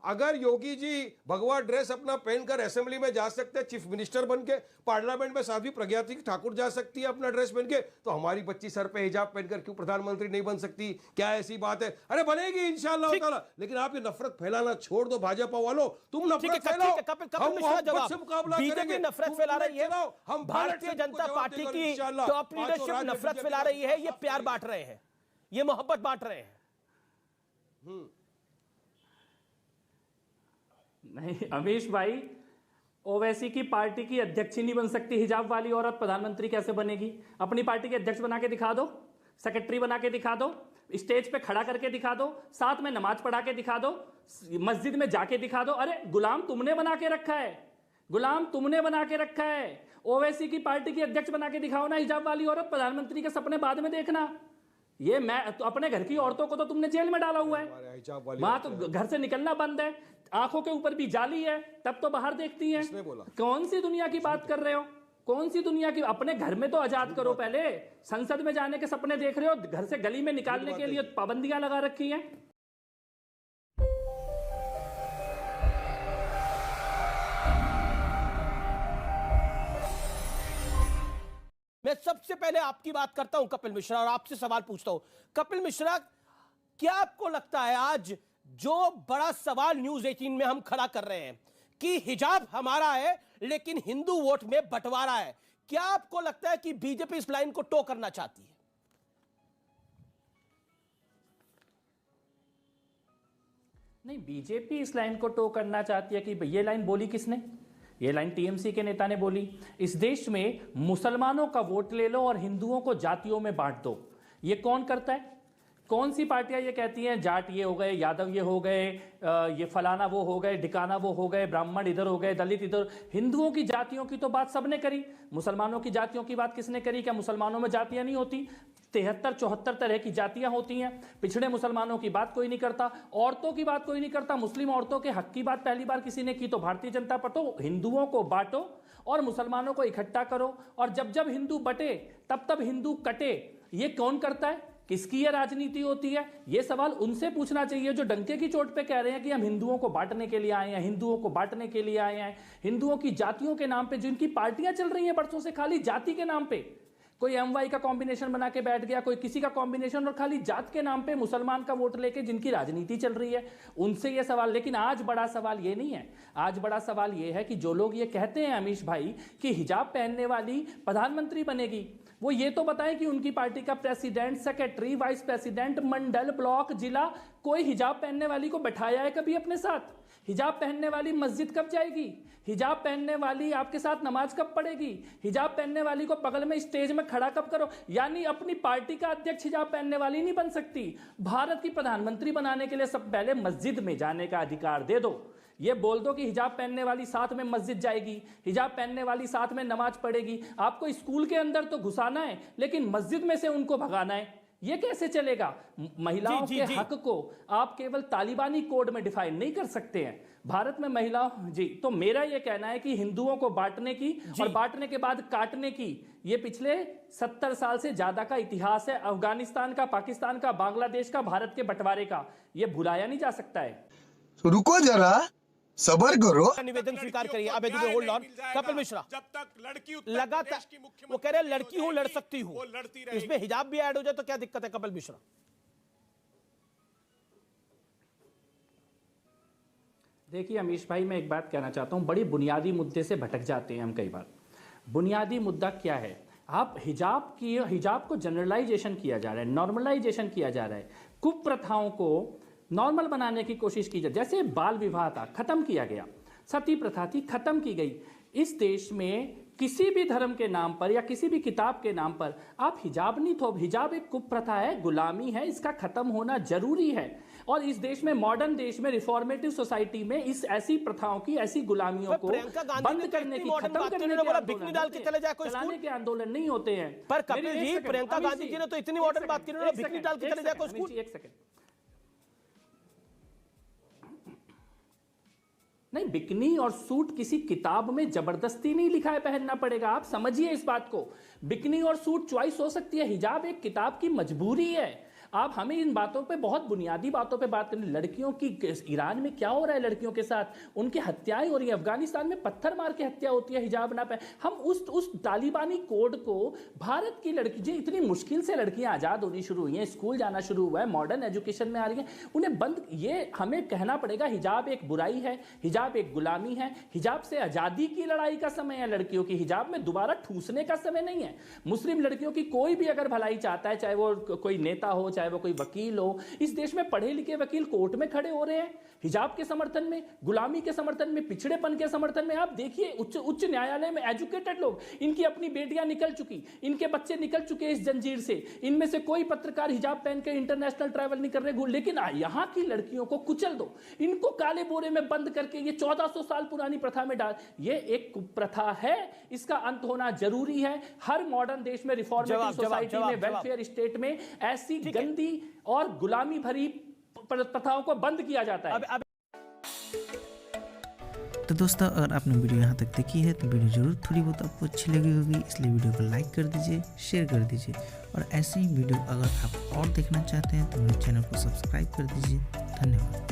अगर योगी जी भगवा ड्रेस अपना पहनकर असेंबली में जा सकते हैं, चीफ मिनिस्टर बन के, पार्लियामेंट में साध्वी प्रज्ञा सिंह ठाकुर जा सकती है अपना ड्रेस पहन के, तो हमारी बच्ची सर पे हिजाब पहनकर क्यों प्रधानमंत्री नहीं बन सकती? क्या ऐसी बात है? अरे बनेगी इंशाअल्लाह ताला। लेकिन आप ये नफरत फैलाना छोड़ दो भाजपा वालों, तुम नफरत फैलाओ, हम मोहब्बत से मुकाबला करेंगे। बीजेपी नफरत फैला रही है, हम भारतीय जनता पार्टी की टॉप लीडरशिप नफरत फैला रही है, ये प्यार बांट रहे हैं, ये मोहब्बत बांट रहे हैं। नहीं अमीश भाई, ओवैसी की पार्टी की अध्यक्ष ही नहीं बन सकती हिजाब वाली औरत, प्रधानमंत्री कैसे बनेगी? अपनी पार्टी के अध्यक्ष बना के दिखा दो, सेक्रेटरी बना के दिखा दो, स्टेज पे खड़ा करके दिखा दो, साथ में नमाज पढ़ा के दिखा दो, मस्जिद में जाके दिखा दो। अरे गुलाम तुमने बना के रखा है, गुलाम तुमने बना के रखा है। ओवैसी की पार्टी की अध्यक्ष बना के दिखाओ ना हिजाब वाली औरत, प्रधानमंत्री के सपने बाद में देखना। ये मैं तो अपने घर की औरतों को तो तुमने जेल में डाला हुआ है, वहां तो घर से निकलना बंद है, आंखों के ऊपर भी जाली है, तब तो बाहर देखती हैं। कौन सी दुनिया की बात कर रहे हो? कौन सी दुनिया की? अपने घर में तो आजाद करो पहले। संसद में जाने के सपने देख रहे हो, घर से गली में निकालने के लिए पाबंदियां लगा रखी हैं। मैं सबसे पहले आपकी बात करता हूं कपिल मिश्रा, और आपसे सवाल पूछता हूं। कपिल मिश्रा, क्या आपको लगता है आज जो बड़ा सवाल न्यूज 18 में हम खड़ा कर रहे हैं कि हिजाब हमारा है लेकिन हिंदू वोट में बंटवारा है, क्या आपको लगता है कि बीजेपी इस लाइन को टो करना चाहती है? नहीं, बीजेपी इस लाइन को टो करना चाहती है कि ये लाइन बोली किसने? ये लाइन टीएमसी के नेता ने बोली। इस देश में मुसलमानों का वोट ले लो और हिंदुओं को जातियों में बांट दो। ये कौन करता है? कौन सी पार्टियां ये कहती हैं जाट ये हो गए, यादव ये हो गए, ये फलाना वो हो गए, ढिकाना वो हो गए, ब्राह्मण इधर हो गए, दलित इधर। हिंदुओं की जातियों की तो बात सबने करी, मुसलमानों की जातियों की बात किसने करी? क्या मुसलमानों में जातियां नहीं होती? 73-74 तरह की जातियां होती हैं। पिछड़े मुसलमानों की बात कोई नहीं करता, औरतों की बात कोई नहीं करता। मुस्लिम औरतों के हक की बात पहली बार किसी ने की तो भारतीय जनता पार्टी। तो हिंदुओं को बांटो और मुसलमानों को इकट्ठा करो, और जब जब हिंदू बटे तब तब हिंदू कटे। ये कौन करता है? किसकी ये राजनीति होती है? ये सवाल उनसे पूछना चाहिए जो डंके की चोट पे कह रहे हैं कि हम हिंदुओं को बांटने के लिए आए हैं, हिंदुओं को बांटने के लिए आए हैं। हिंदुओं की जातियों के नाम पे जिनकी पार्टियां चल रही हैं बरसों से, खाली जाति के नाम पे, कोई एमवाई का कॉम्बिनेशन बना के बैठ गया, कोई किसी का कॉम्बिनेशन, और खाली जात के नाम पे मुसलमान का वोट लेके जिनकी राजनीति चल रही है, उनसे ये सवाल। लेकिन आज बड़ा सवाल ये नहीं है, आज बड़ा सवाल ये है कि जो लोग ये कहते हैं अमीश भाई कि हिजाब पहनने वाली प्रधानमंत्री बनेगी, वो ये तो बताएं कि उनकी पार्टी का प्रेसिडेंट, सेक्रेटरी, वाइस प्रेसिडेंट, मंडल, ब्लॉक, जिला, कोई हिजाब पहनने वाली को बैठाया है कभी अपने साथ? हिजाब पहनने वाली मस्जिद कब जाएगी? हिजाब पहनने वाली आपके साथ नमाज कब पढ़ेगी? हिजाब पहनने वाली को बगल में स्टेज में खड़ा कब करो? यानी अपनी पार्टी का अध्यक्ष हिजाब पहनने वाली नहीं बन सकती। भारत की प्रधानमंत्री बनाने के लिए सब पहले मस्जिद में जाने का अधिकार दे दो। ये बोल दो कि हिजाब पहनने वाली साथ में मस्जिद जाएगी, हिजाब पहनने वाली साथ में नमाज पढ़ेगी। आपको स्कूल के अंदर तो घुसाना है लेकिन मस्जिद में से उनको भगाना है, ये कैसे चलेगा? महिलाओं के हक को आप केवल तालिबानी कोड में डिफाइन नहीं कर सकते हैं। भारत में महिलाओं जी, तो मेरा ये कहना है कि हिंदुओं को बांटने की और बांटने के बाद काटने की ये पिछले 70 साल से ज्यादा का इतिहास है। अफगानिस्तान का, पाकिस्तान का, बांग्लादेश का, भारत के बंटवारे का, ये भुलाया नहीं जा सकता है। तो रुको जरा, सबर करो। निवेदन स्वीकार करिए। अब होल्ड ऑन कपिल मिश्रा, जब तक लड़की लगातार वो कह रहे लड़की हूं, लड़ सकती हूं, इसमें हिजाब भी ऐड हो जाए तो क्या दिक्कत है? कपिल मिश्रा, देखिए अमीश भाई, मैं एक बात कहना चाहता हूं, बड़ी बुनियादी मुद्दे से भटक जाते हैं हम कई बार। बुनियादी मुद्दा क्या है? आप हिजाब को जनरलाइजेशन किया जा रहा है, नॉर्मलाइजेशन किया जा रहा है, कुप्रथाओं को नॉर्मल बनाने की कोशिश की जाए। जैसे बाल विवाह था, खत्म किया गया, सती प्रथा थी, खत्म की गई। इस देश में किसी भी धर्म के नाम पर या किसी भी किताब के नाम पर आप हिजाब नहीं थोप। हिजाब एक कुप्रथा है, गुलामी है, इसका खत्म होना जरूरी है। और इस देश में, मॉडर्न देश में, रिफॉर्मेटिव सोसाइटी में इस ऐसी प्रथाओं की, ऐसी गुलामियों को बंद करने की, खत्म करने के आंदोलन नहीं होते हैं। पर कपिल जी, प्रियंका गांधी जी ने तो इतनी मॉडर्न बात की, बिकनी डाल के चले जाए कोई स्कूल। एक सेकंड, नहीं, बिकनी और सूट किसी किताब में जबरदस्ती नहीं लिखा है पहनना पड़ेगा। आप समझिए इस बात को। बिकनी और सूट चॉइस हो सकती है, हिजाब एक किताब की मजबूरी है। आप हमें इन बातों पे, बहुत बुनियादी बातों पे बात करें। लड़कियों की ईरान में क्या हो रहा है लड़कियों के साथ, उनकी हत्याएं हो रही है, अफगानिस्तान में पत्थर मार के हत्या होती है हिजाब ना पहने। हम उस तालिबानी कोड को भारत की लड़की, जो इतनी मुश्किल से लड़कियां आजाद होनी शुरू हुई हैं, स्कूल जाना शुरू हुआ है, मॉडर्न एजुकेशन में आ रही हैं, उन्हें बंद, ये हमें कहना पड़ेगा हिजाब एक बुराई है, हिजाब एक गुलामी है, हिजाब से आजादी की लड़ाई का समय है लड़कियों की, हिजाब में दोबारा ठूसने का समय नहीं है। मुस्लिम लड़कियों की कोई भी अगर भलाई चाहता है, चाहे वो कोई नेता हो, चाहे वो कोई वकील हो, इस देश में पढ़े लिखे वकील कोर्ट में खड़े हो रहे हैं हिजाब के समर्थन में, गुलामी के समर्थन में, पिछड़ेपन के समर्थन में। आप देखिए उच्च न्यायालय में एजुकेटेड लोग, इनकी अपनी बेटियां निकल चुकी, इनके बच्चे निकल चुके इस जंजीर से, इनमें से कोई पत्रकार हिजाब पहन के इंटरनेशनल ट्रैवल नहीं कर रहे, लेकिन यहां की लड़कियों को कुचल दो, इनको काले बोरे में बंद करके ये 1400 साल पुरानी प्रथा में डाल, ये एक कुप्रथा है, इसका अंत होना जरूरी है। हर मॉडर्न देश में, रिफॉर्मेटिव सोसाइटी में, वेलफेयर स्टेट में ऐसी गंदी और गुलामी भरी प्रथाओं को बंद किया जाता है। तो दोस्तों, अगर आपने वीडियो यहाँ तक देखी है तो वीडियो जरूर थोड़ी बहुत आपको अच्छी लगी होगी, इसलिए वीडियो को लाइक कर दीजिए, शेयर कर दीजिए, और ऐसे ही वीडियो अगर आप और देखना चाहते हैं तो मेरे चैनल को सब्सक्राइब कर दीजिए। धन्यवाद।